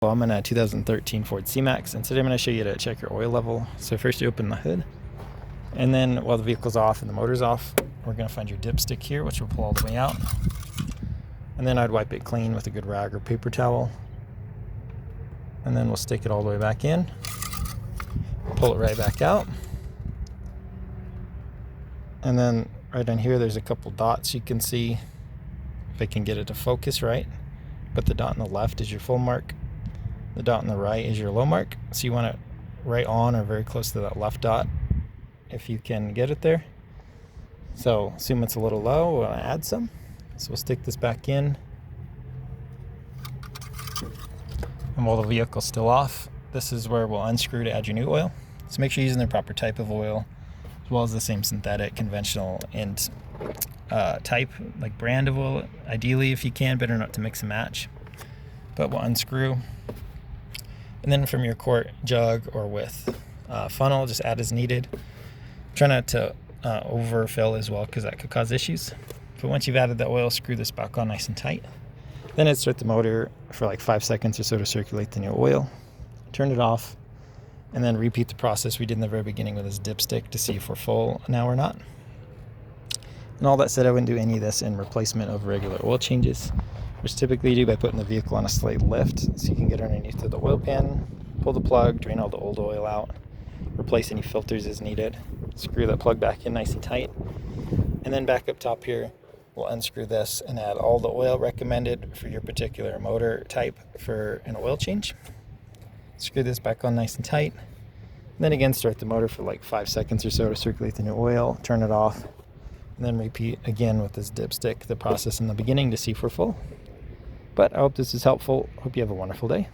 Well, I'm in a 2013 Ford C-Max, and today I'm going to show you how to check your oil level. So first you open the hood, and then while the vehicle's off and the motor's off, we're going to find your dipstick here, which will pull all the way out. And then I'd wipe it clean with a good rag or paper towel. And then we'll stick it all the way back in, pull it right back out. And then right on here, there's a couple dots you can see if I can get it to focus right. But the dot on the left is your full mark. The dot on the right is your low mark. So you want it right on or very close to that left dot if you can get it there. So assume it's a little low, we'll add some. So we'll stick this back in. And while the vehicle's still off, this is where we'll unscrew to add your new oil. So make sure you're using the proper type of oil, as well as the same synthetic, conventional, and type, like brand of oil, ideally if you can, better not to mix and match. But we'll unscrew. And then from your quart, jug, or with funnel, just add as needed. Try not to overfill as well, because that could cause issues. But once you've added the oil, screw this back on nice and tight. Then I'd start the motor for like 5 seconds or so to circulate the new oil. Turn it off, and then repeat the process we did in the very beginning with this dipstick to see if we're full now or not. And all that said, I wouldn't do any of this in replacement of regular oil changes, which typically you do by putting the vehicle on a slight lift so you can get underneath to the oil pan, pull the plug, drain all the old oil out, replace any filters as needed, screw that plug back in nice and tight, and then back up top here, we'll unscrew this and add all the oil recommended for your particular motor type for an oil change. Screw this back on nice and tight, and then again start the motor for like 5 seconds or so to circulate the new oil, turn it off, and then repeat again with this dipstick the process in the beginning to see if we're full. But I hope this is helpful. Hope you have a wonderful day.